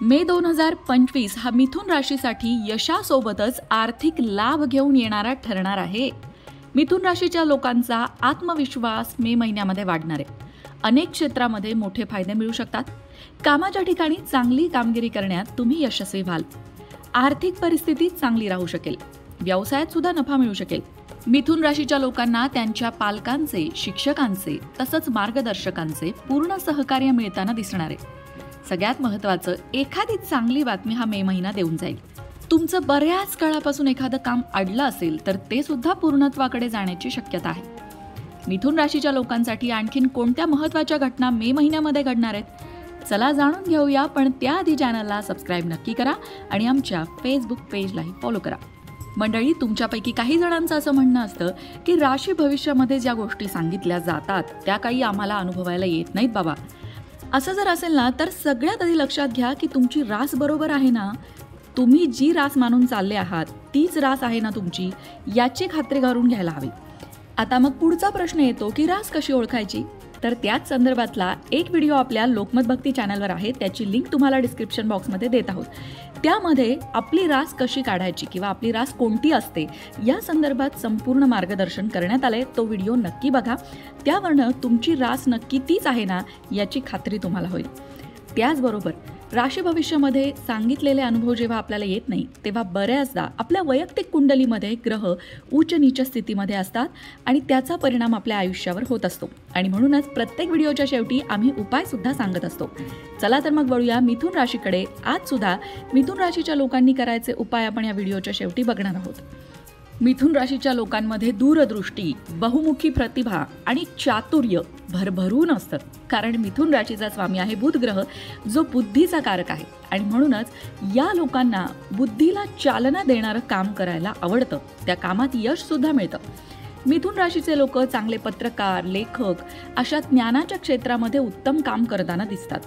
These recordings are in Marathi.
मे 2025 हा मिथुन राशीसाठी यशासोबतच आर्थिक लाभ घेऊन येणारा ठरणार आहे. मिथुन राशीच्या लोकांचा आत्मविश्वास मे महिन्यामध्ये वाढणार आहे. अनेक क्षेत्रामध्ये मोठे फायदे मिळू शकतात. कामाच्या ठिकाणी चांगली कामगिरी करण्यात तुम्ही यशस्वी व्हाल. आर्थिक परिस्थिती चांगली राहू शकेल. व्यवसायात सुद्धा नफा मिळू शकेल. मिथुन राशीच्या लोकांना त्यांच्या पालकांचे, शिक्षकांचे तसंच मार्गदर्शकांचे पूर्ण सहकार्य मिळताना दिसणार आहे. सगळ्यात महत्त्वाचं, एखादी चांगली बातमी हा मे महिना देऊन जाईल. तुमचं बऱ्याच काळापासून एखादं काम अडलं असेल तर ते सुद्धा पूर्णत्वाकडे जाण्याची शक्यता आहे. मिथुन राशीच्या लोकांसाठी आणखीन कोणत्या महत्त्वाच्या घटना मे महिन्यामध्ये घडणार आहेत, चला जाणून घेऊया. पण त्याआधी चॅनलला सबस्क्राईब नक्की करा आणि आमच्या फेसबुक पेजलाही फॉलो करा. मंडळी, तुमच्यापैकी काही जणांचं असं म्हणणं असतं की राशी भविष्यामध्ये ज्या गोष्टी सांगितल्या जातात त्या काही आम्हाला अनुभवायला येत नाहीत बाबा. असं जर असेल ना, तर सगळ्यात आधी लक्षात घ्या की तुमची रास बरोबर आहे ना. तुम्ही जी रास मानून चालले आहात तीच रास आहे ना तुमची, याची खात्री करून घ्यायला हवी. आता मग पुढचा प्रश्न येतो की रास कशी ओळखायची. तर त्याच संदर्भातला एक व्हिडिओ आपल्या लोकमत भक्ती चॅनलवर आहे, त्याची लिंक तुम्हाला डिस्क्रिप्शन बॉक्समध्ये देत आहोत. त्यामध्ये आपली रास कशी काढायची किंवा आपली रास कोणती असते या संदर्भात संपूर्ण मार्गदर्शन करण्यात आलंय. तो व्हिडिओ नक्की बघा. त्यावरनं तुमची रास नक्की तीच आहे ना याची खात्री तुम्हाला होईल. त्याचबरोबर राशी भविष्यामध्ये सांगितलेले अनुभव जेव्हा आपल्याला येत नाही तेव्हा बऱ्याचदा आपल्या वैयक्तिक कुंडलीमध्ये ग्रह उच्च नीच स्थितीमध्ये असतात आणि त्याचा परिणाम आपल्या आयुष्यावर होत असतो. आणि म्हणूनच प्रत्येक व्हिडिओच्या शेवटी आम्ही उपाय सुद्धा सांगत असतो. चला तर मग वळूया मिथुन राशीकडे. आज सुद्धा मिथुन राशीच्या लोकांनी करायचे उपाय आपण या व्हिडिओच्या शेवटी बघणार आहोत. मिथुन राशीच्या लोकांमध्ये दूरदृष्टी, बहुमुखी प्रतिभा आणि चातुर्य भरभरून असतं. कारण मिथुन राशीचा स्वामी आहे बुध ग्रह, जो बुद्धीचा कारक आहे. आणि म्हणूनच या लोकांना बुद्धीला चालना देणारं काम करायला आवडतं. त्या कामात यश सुद्धा मिळतं. मिथुन राशीचे लोक चांगले पत्रकार, लेखक अशा ज्ञानाच्या क्षेत्रामध्ये उत्तम काम करताना दिसतात.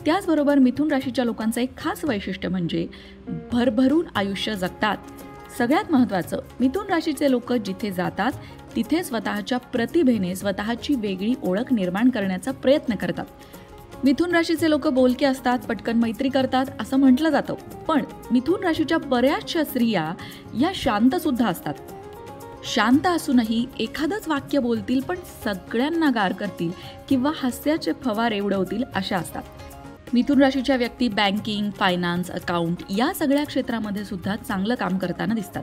त्याचबरोबर मिथुन राशीच्या लोकांचं एक खास वैशिष्ट्य म्हणजे भरभरून आयुष्य जगतात. सगळ्यात महत्त्वाचं, मिथुन राशीचे लोक जिथे जातात तिथे स्वतःच्या प्रतिभेने स्वतःची वेगळी ओळख निर्माण करण्याचा प्रयत्न करतात. मिथुन राशीचे लोक बोलके असतात, पटकन मैत्री करतात असं म्हटलं जातं. पण मिथुन राशीच्या बऱ्याचशा स्त्रिया या शांत सुद्धा असतात. शांत असूनही एखादंच वाक्य बोलतील पण सगळ्यांना गार करतील किंवा हास्याचे फवारे उडवतील अशा असतात. मिथुन राशीच्या व्यक्ती बँकिंग, फायनान्स, अकाउंट या सगळ्या क्षेत्रामध्ये सुद्धा चांगलं काम करताना दिसतात.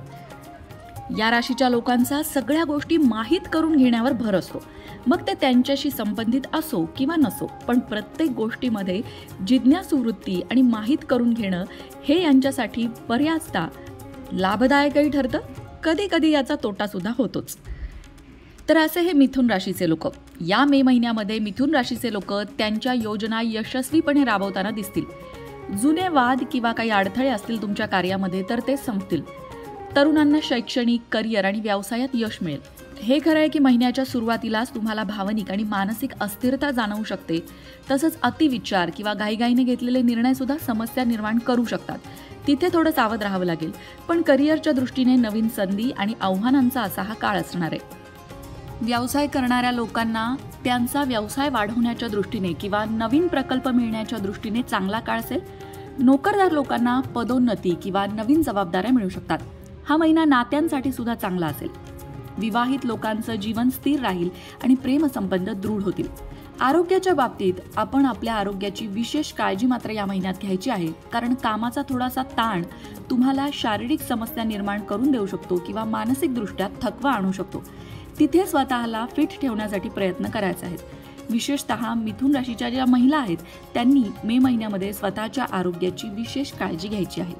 या राशीच्या लोकांचा सगळ्या गोष्टी माहीत करून घेण्यावर भर असतो. मग ते त्यांच्याशी संबंधित असो किंवा नसो, पण प्रत्येक गोष्टीमध्ये जिज्ञासू वृत्ती आणि माहीत करून घेणं हे यांच्यासाठी बऱ्याचदा लाभदायकही ठरतं. कधी कधी याचा तोटा सुद्धा होतोच. तर असे हे मिथुन राशीचे लोक. या मे महिन्यामध्ये मिथुन राशीचे लोक त्यांच्या योजना यशस्वीपणे राबवताना दिसतील. जुने वाद किंवा काही अडथळे असतील तुमच्या कार्यामध्ये तर ते संपतील. तरुणांना शैक्षणिक, करिअर आणि व्यवसायात यश मिळेल. हे खरं आहे की महिन्याच्या सुरुवातीलाच तुम्हाला भावनिक आणि मानसिक अस्थिरता जाणवू शकते. तसंच अतिविचार किंवा घाईघाईने घेतलेले निर्णय सुद्धा समस्या निर्माण करू शकतात. तिथे थोडं सावध राहावं लागेल. पण करिअरच्या दृष्टीने नवीन संधी आणि आव्हानांचा असा हा काळ असणार आहे. व्यवसाय करणाऱ्या लोकांना त्यांचा व्यवसाय वाढवण्याच्या दृष्टीने किंवा नवीन प्रकल्प मिळण्याच्या दृष्टीने चांगला काळ असेल. नोकरदार लोकांना पदोन्नती किंवा नवीन जबाबदाऱ्या मिळू शकतात. हा महिना नात्यांसाठी सुद्धा चांगला असेल. विवाहित लोकांचं जीवन स्थिर राहील आणि प्रेमसंबंध दृढ होतील. आरोग्याच्या बाबतीत आपण आपल्या आरोग्याची विशेष काळजी मात्र या महिन्यात घ्यायची आहे. कारण कामाचा थोडासा ताण तुम्हाला शारीरिक समस्या निर्माण करून देऊ शकतो किंवा मानसिकदृष्ट्या थकवा आणू शकतो. तिथे स्वतःला फिट ठेवण्यासाठी प्रयत्न करायचे आहेत. विशेषतः मिथुन राशीच्या ज्या महिला आहेत त्यांनी मे महिन्यामध्ये स्वतःच्या आरोग्याची विशेष काळजी घ्यायची आहे.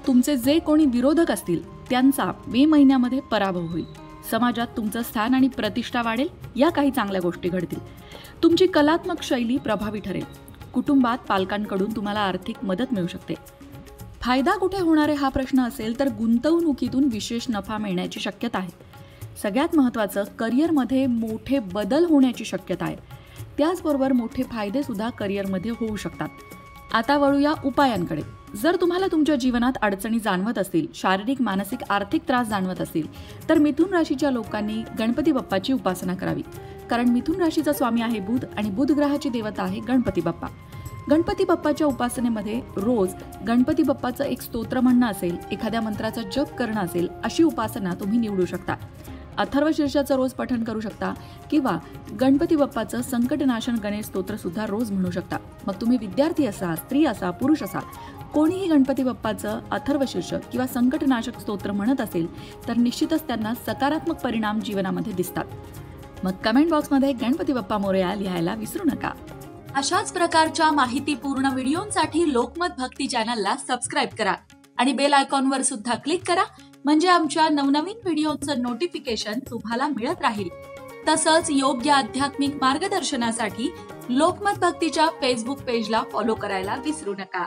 तुमचे जे कोणी विरोधक असतील त्यांचा मे महिन्यामध्ये पराभव होईल. समाजात तुमचं स्थान आणि प्रतिष्ठा वाढेल. या काही चांगल्या गोष्टी घडतील. तुमची कलात्मक शैली प्रभावी ठरेल. कुटुंबात पालकांकडून तुम्हाला आर्थिक मदत मिळू शकते. फायदा कुठे होणार आहे हा प्रश्न असेल तर गुंतवणुकीतून विशेष नफा मिळण्याची शक्यता आहे. सगळ्यात महत्त्वाचं, करिअरमध्ये मोठे बदल होण्याची शक्यता आहे. त्याचबरोबर मोठे फायदे सुद्धा करिअरमध्ये होऊ शकतात. आता वळूया उपायांकडे. जर तुम्हाला तुमच्या जीवनात अडचणी जाणवत असतील, शारीरिक, मानसिक, आर्थिक त्रास जाणवत असतील तर मिथुन राशीच्या लोकांनी गणपती बाप्पाची उपासना करावी. कारण मिथुन राशीचा स्वामी आहे बुध आणि बुध ग्रहाची देवता आहे गणपती बाप्पा. गणपती बाप्पाच्या उपासनेमध्ये रोज गणपती बाप्पाचं एक स्तोत्र म्हणणं असेल, एखाद्या मंत्राचा जप करणं असेल, अशी उपासना तुम्ही निवडू शकता. अथर्वशीर्षाचं रोज पठण करू शकता किंवा गणपती बाप्पाचं संकटनाशन गणेश स्तोत्र सुद्धा रोज म्हणू शकता. मग तुम्ही विद्यार्थी असा, स्त्री असा, पुरुष असा, कोणीही गणपती बाप्पाचं अथर्वशीर्ष किंवा संकटनाशक स्तोत्र म्हणत असेल तर निश्चितच त्यांना सकारात्मक परिणाम जीवनामध्ये दिसतात. मग कमेंट बॉक्समध्ये गणपती बाप्पा मोरया लिहायला विसरू नका. अशाच प्रकारच्या माहितीपूर्ण व्हिडिओंसाठी लोकमत भक्ती चॅनलला सबस्क्राईब करा आणि बेल आयकॉनवर सुद्धा क्लिक करा, म्हणजे आमच्या नवनवीन व्हिडिओचं नोटिफिकेशन तुम्हाला मिळत राहील. तसंच योग्य आध्यात्मिक मार्गदर्शनासाठी लोकमत भक्तीच्या फेसबुक पेजला फॉलो करायला विसरू नका.